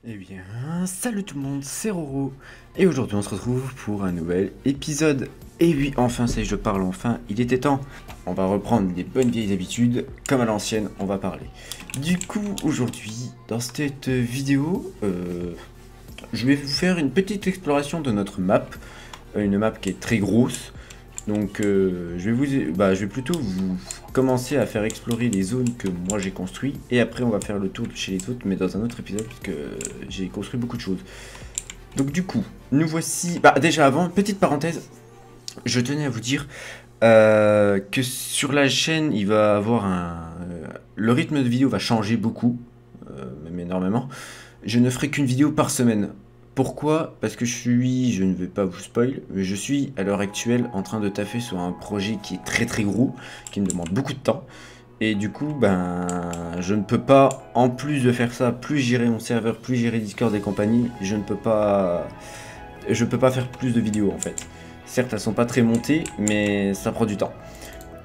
Eh bien, salut tout le monde, c'est Roro, et aujourd'hui on se retrouve pour un nouvel épisode. Et oui, enfin, ça y est, je parle enfin, il était temps. On va reprendre les bonnes vieilles habitudes, comme à l'ancienne, on va parler. Du coup, aujourd'hui, dans cette vidéo, je vais vous faire une petite exploration de notre map, une map qui est très grosse. Donc je vais plutôt vous commencer à faire explorer les zones que moi j'ai construites et après on va faire le tour chez les autres mais dans un autre épisode puisque j'ai construit beaucoup de choses. Donc du coup, nous voici... déjà avant, petite parenthèse, je tenais à vous dire que sur la chaîne il va avoir le rythme de vidéo va changer beaucoup, même énormément. Je ne ferai qu'une vidéo par semaine. Pourquoi? Parce que je ne vais pas vous spoil, mais je suis à l'heure actuelle en train de taffer sur un projet qui est très gros, qui me demande beaucoup de temps. Et du coup, je ne peux pas, en plus de faire ça, plus gérer mon serveur, plus gérer Discord et compagnie, je peux pas faire plus de vidéos en fait. Certes, elles sont pas très montées, mais ça prend du temps.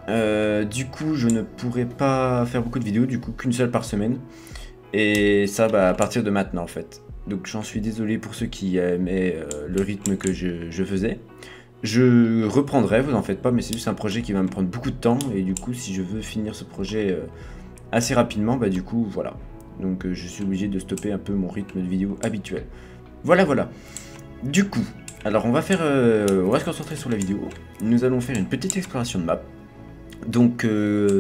Du coup, je ne pourrai pas faire beaucoup de vidéos, du coup, qu'une seule par semaine. Et ça, à partir de maintenant en fait. Donc j'en suis désolé pour ceux qui aimaient le rythme que je faisais. Je reprendrai, vous en faites pas, mais c'est juste un projet qui va me prendre beaucoup de temps. Et du coup, si je veux finir ce projet assez rapidement, du coup, voilà. Donc je suis obligé de stopper un peu mon rythme de vidéo habituel. Voilà. Du coup, alors on va se concentrer sur la vidéo. Nous allons faire une petite exploration de map. Donc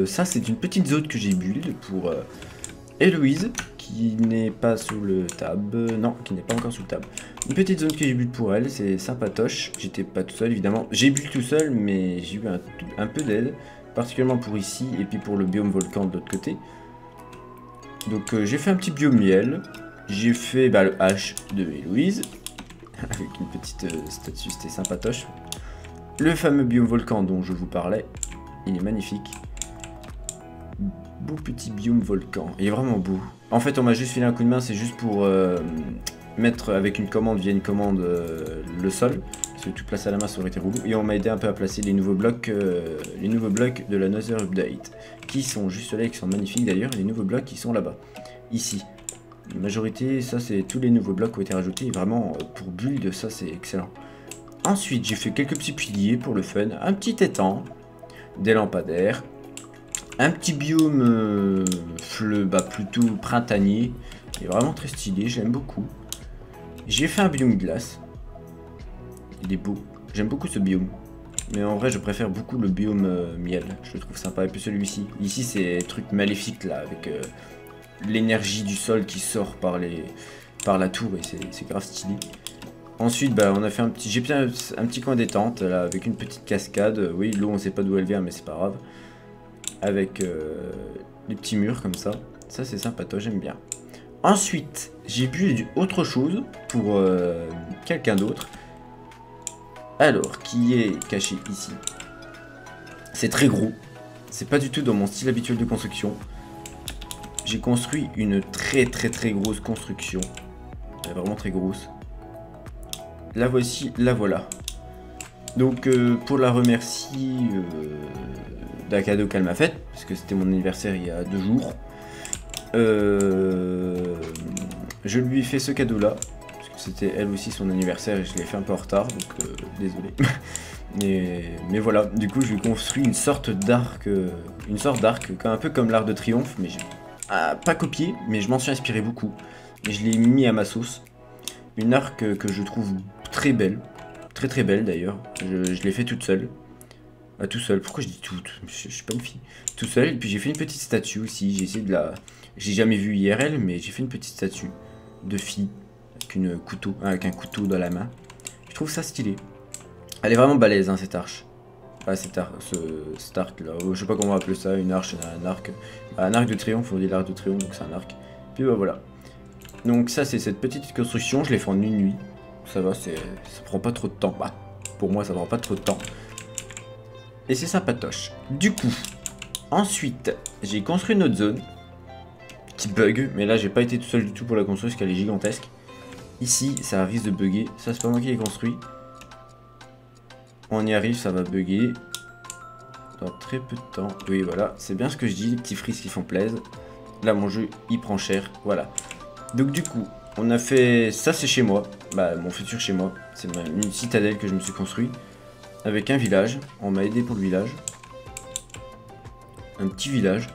ça, c'est une petite zone que j'ai build pour Héloïse, qui n'est pas sous le tab, non, qui n'est pas encore sous le tab. Une petite zone que j'ai build pour elle, c'est sympatoche. J'étais pas tout seul évidemment, j'ai build tout seul, mais j'ai eu un peu d'aide, particulièrement pour ici et puis pour le biome volcan de l'autre côté. Donc j'ai fait un petit biome miel, j'ai fait le H de Héloïse, avec une petite statue, c'était sympatoche. Le fameux biome volcan dont je vous parlais, il est magnifique. Beau petit biome volcan, il est vraiment beau. En fait on m'a juste filé un coup de main, c'est juste pour mettre avec une commande via une commande le sol. Parce que tout placé à la main ça aurait été relou. Et on m'a aidé un peu à placer les nouveaux blocs de la Nether Update. Qui sont juste là et qui sont magnifiques d'ailleurs. Les nouveaux blocs qui sont là-bas. Ici. La majorité, ça c'est tous les nouveaux blocs qui ont été rajoutés. Et vraiment pour build ça c'est excellent. Ensuite j'ai fait quelques petits piliers pour le fun. Un petit étang. Des lampadaires. Un petit biome plutôt printanier, il est vraiment très stylé, j'aime beaucoup. J'ai fait un biome glace, il est beau, j'aime beaucoup ce biome. Mais en vrai je préfère beaucoup le biome miel, je le trouve sympa. Et puis celui-ci, ici c'est truc maléfique là, avec l'énergie du sol qui sort par la tour et c'est grave stylé. Ensuite on a fait j'ai fait un petit coin détente là, avec une petite cascade. Oui, l'eau on sait pas d'où elle vient mais c'est pas grave. Avec les petits murs comme ça. Ça c'est sympa, toi j'aime bien. Ensuite, j'ai bu autre chose pour quelqu'un d'autre. Alors, qui est caché ici. C'est très gros. C'est pas du tout dans mon style habituel de construction. J'ai construit une très grosse construction. Elle est vraiment très grosse. La voici, la voilà. Donc pour la remercier d'un cadeau qu'elle m'a fait, parce que c'était mon anniversaire il y a 2 jours, je lui ai fait ce cadeau là, parce que c'était elle aussi son anniversaire et je l'ai fait un peu en retard, donc désolé. mais voilà, du coup je lui ai construit une sorte d'arc, un peu comme l'Arc de Triomphe, mais pas copié, mais je m'en suis inspiré beaucoup, et je l'ai mis à ma sauce. Une arc que je trouve très belle. Très belle d'ailleurs, je l'ai fait toute seule. Tout seul, pourquoi je dis toute? Je suis pas une fille. Tout seul, et puis j'ai fait une petite statue aussi, j'ai essayé de la... J'ai jamais vu IRL, mais j'ai fait une petite statue de fille, avec un couteau dans la main. Je trouve ça stylé. Elle est vraiment balèze hein, cette arche. Cet arc là, je sais pas comment on va appeler ça, une arche, un arc. Un arc de triomphe, on dit l'arc de triomphe, donc c'est un arc. Puis voilà. Donc ça c'est cette petite construction, je l'ai fait en une nuit. Ça va, ça prend pas trop de temps. Pour moi, ça prend pas trop de temps. Et c'est sympatoche. Du coup, ensuite, j'ai construit une autre zone. Qui bug, mais là, j'ai pas été tout seul du tout pour la construire parce qu'elle est gigantesque. Ici, ça risque de bugger. Ça, c'est pas moi qui l'ai construit. On y arrive, ça va bugger. Dans très peu de temps. Oui, voilà, c'est bien ce que je dis, les petits frises qui font plaisir. Là, mon jeu, il prend cher. Voilà. Donc, du coup, On a fait... Ça, c'est chez moi. Bah, mon futur chez moi. C'est une citadelle que je me suis construit. Avec un village. On m'a aidé pour le village. Un petit village.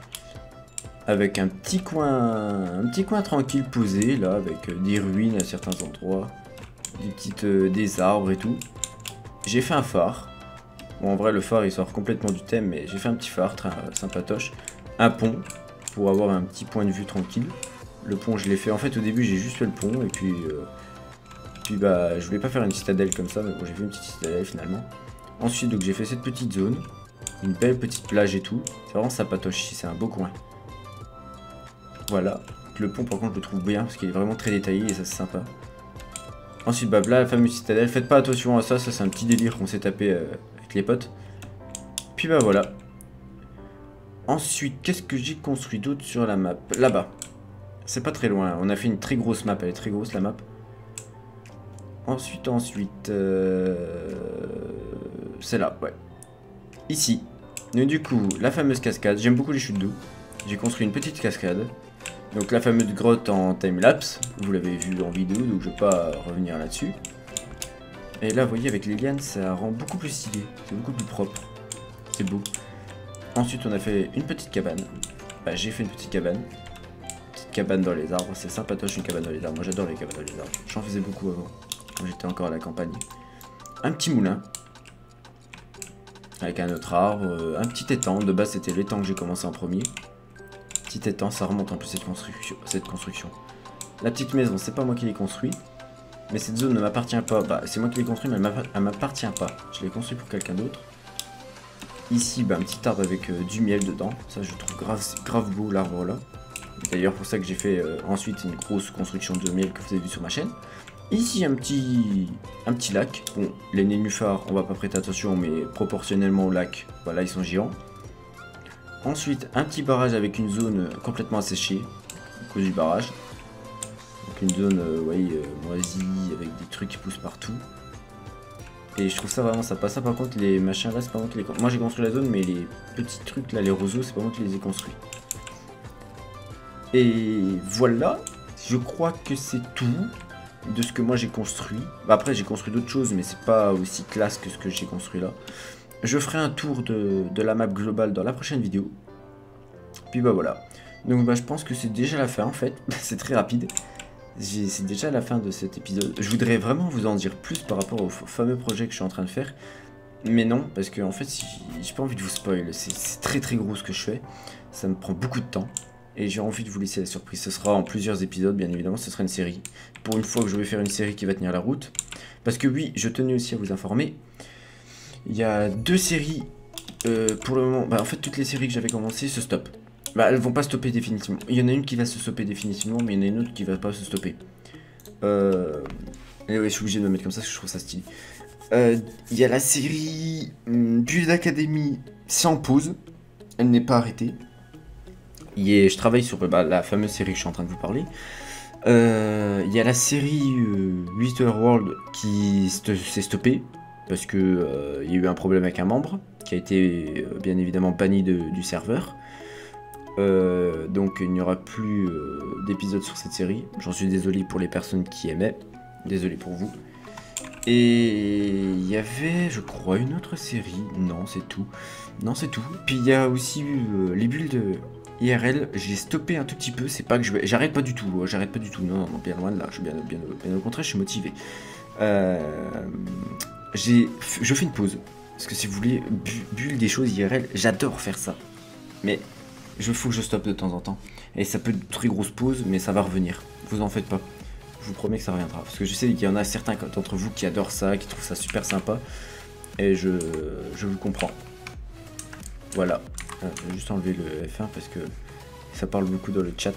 Avec un petit coin tranquille posé, là, avec des ruines à certains endroits. Des arbres et tout. J'ai fait un phare. Bon, en vrai, le phare, il sort complètement du thème, mais j'ai fait un petit phare, très sympatoche. Un pont, pour avoir un petit point de vue tranquille. Le pont, je l'ai fait, en fait, au début, j'ai juste fait le pont, et puis bah, je voulais pas faire une citadelle comme ça, mais bon, j'ai fait une petite citadelle, finalement. Ensuite, donc, j'ai fait cette petite zone. Une belle petite plage et tout. C'est vraiment sympatoche ici, c'est un beau coin. Voilà. Le pont, par contre, je le trouve bien, parce qu'il est vraiment très détaillé, et ça, c'est sympa. Ensuite, bah là, la fameuse citadelle. Faites pas attention à ça, ça c'est un petit délire qu'on s'est tapé avec les potes. Puis bah voilà. Ensuite, qu'est-ce que j'ai construit d'autre sur la map? Là-bas. C'est pas très loin. On a fait une très grosse map, elle est très grosse la map. Ensuite, c'est là, ouais. Ici. Donc du coup, la fameuse cascade. J'aime beaucoup les chutes d'eau. J'ai construit une petite cascade. Donc la fameuse grotte en timelapse, vous l'avez vu en vidéo, donc je vais pas revenir là-dessus. Et là, vous voyez, avec les lianes, ça rend beaucoup plus stylé, c'est beaucoup plus propre, c'est beau. Ensuite, on a fait une petite cabane. Bah, j'ai fait une petite cabane dans les arbres, c'est sympatoche une cabane dans les arbres, moi j'adore les cabanes dans les arbres, j'en faisais beaucoup avant, quand j'étais encore à la campagne. Un petit moulin, avec un autre arbre, un petit étang, de base c'était l'étang que j'ai commencé en premier. Petit étang, ça remonte un peu cette construction. La petite maison, c'est pas moi qui l'ai construit. Mais cette zone ne m'appartient pas. Bah, c'est moi qui l'ai construit, mais elle m'appartient pas. Je l'ai construit pour quelqu'un d'autre. Ici, bah, un petit arbre avec du miel dedans. Ça, je trouve grave beau l'arbre là. C'est d'ailleurs pour ça que j'ai fait ensuite une grosse construction de miel que vous avez vu sur ma chaîne. Ici, un petit lac. Bon, les nénuphars, on va pas prêter attention, mais proportionnellement au lac, voilà, ils sont géants. Ensuite, un petit barrage avec une zone complètement asséchée, à cause du barrage. Donc une zone moisie, avec des trucs qui poussent partout. Et je trouve ça vraiment sympa. Ça par contre, les machins là, c'est pas moi qui les construis. Moi j'ai construit la zone, mais les petits trucs là, les roseaux, c'est pas moi qui les ai construits. Et voilà, je crois que c'est tout de ce que moi j'ai construit. Bah, après j'ai construit d'autres choses, mais c'est pas aussi classe que ce que j'ai construit là. Je ferai un tour de la map globale dans la prochaine vidéo. Puis bah voilà. Donc bah je pense que c'est déjà la fin en fait. C'est très rapide. C'est déjà la fin de cet épisode. Je voudrais vraiment vous en dire plus par rapport au fameux projet que je suis en train de faire. Mais non, parce que en fait j'ai pas envie de vous spoil. C'est très très gros ce que je fais. Ça me prend beaucoup de temps. Et j'ai envie de vous laisser la surprise. Ce sera en plusieurs épisodes, bien évidemment. Ce sera une série. Pour une fois que je vais faire une série qui va tenir la route. Parce que oui, je tenais aussi à vous informer. Il y a 2 séries pour le moment. Bah, en fait, toutes les séries que j'avais commencées se stoppent. Bah, elles vont pas stopper définitivement. Il y en a une qui va se stopper définitivement, mais il y en a une autre qui va pas se stopper. Et ouais, je suis obligé de me mettre comme ça parce que je trouve ça stylé. Il y a la série Build Academy sans pause. Elle n'est pas arrêtée. Je travaille sur la fameuse série que je suis en train de vous parler. Il y a la série Wither World qui s'est stoppée. Parce que il y a eu un problème avec un membre qui a été bien évidemment banni du serveur. Donc il n'y aura plus d'épisodes sur cette série. J'en suis désolé pour les personnes qui aimaient. Désolé pour vous. Et il y avait, je crois, une autre série. Non, c'est tout. Non, c'est tout. Puis il y a aussi les builds IRL. J'ai stoppé un tout petit peu. C'est pas que j'arrête pas du tout. J'arrête pas du tout. Non, bien loin de là. Bien au contraire, je suis motivé. Je fais une pause. Parce que si vous voulez build des choses IRL, j'adore faire ça. Mais il faut que je stoppe de temps en temps. Et ça peut être une très grosse pause, mais ça va revenir. Vous en faites pas. Je vous promets que ça reviendra. Parce que je sais qu'il y en a certains d'entre vous qui adorent ça, qui trouvent ça super sympa. Et je vous comprends. Voilà. Je vais juste enlever le F1 parce que ça parle beaucoup dans le chat.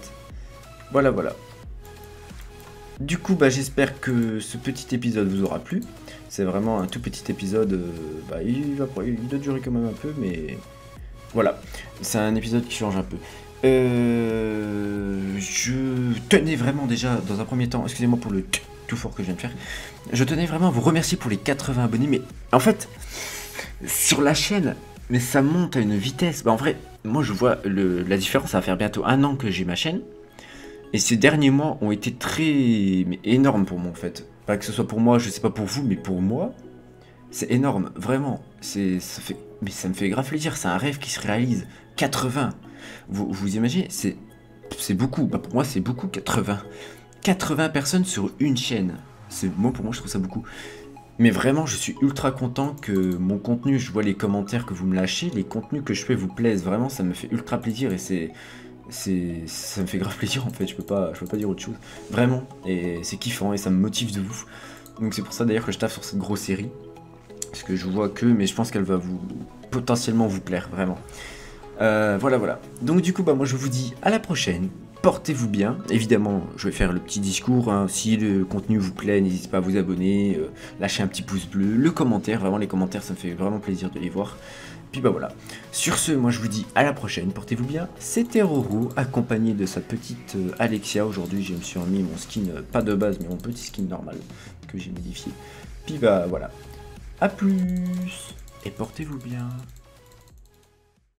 Voilà, voilà. Du coup, j'espère que ce petit épisode vous aura plu. C'est vraiment un tout petit épisode. Il doit durer quand même un peu, mais voilà. C'est un épisode qui change un peu. Je tenais vraiment déjà, dans un premier temps, excusez-moi pour le tout fort que je viens de faire. Je tenais vraiment à vous remercier pour les 80 abonnés, mais en fait, sur la chaîne, mais ça monte à une vitesse. En vrai, moi je vois la différence, ça va faire bientôt 1 an que j'ai ma chaîne. Et ces derniers mois ont été très mais énormes pour moi en fait. Pas que ce soit pour moi, je sais pas pour vous, mais pour moi, c'est énorme, vraiment. Mais ça me fait grave plaisir, c'est un rêve qui se réalise. 80. Vous imaginez, c'est beaucoup. Bah, pour moi, c'est beaucoup 80. 80 personnes sur une chaîne. Moi, pour moi, je trouve ça beaucoup. Mais vraiment, je suis ultra content que mon contenu, je vois les commentaires que vous me lâchez, les contenus que je fais vous plaisent. Vraiment, ça me fait ultra plaisir et ça me fait grave plaisir en fait. Je peux pas dire autre chose. Vraiment. Et c'est kiffant et ça me motive de ouf. Donc c'est pour ça d'ailleurs que je taffe sur cette grosse série. Parce que je vois que, mais je pense qu'elle va potentiellement vous plaire, vraiment. Voilà. Donc du coup, bah moi je vous dis à la prochaine. Portez-vous bien. Évidemment, je vais faire le petit discours. Hein. Si le contenu vous plaît, n'hésitez pas à vous abonner, lâcher un petit pouce bleu, le commentaire. Vraiment, les commentaires, ça me fait vraiment plaisir de les voir. Puis bah voilà. Sur ce, moi je vous dis à la prochaine. Portez-vous bien. C'était Roro, accompagné de sa petite Alexia. Aujourd'hui, je me suis remis mon skin, pas de base, mais mon petit skin normal que j'ai modifié. Puis bah voilà. A plus et portez-vous bien.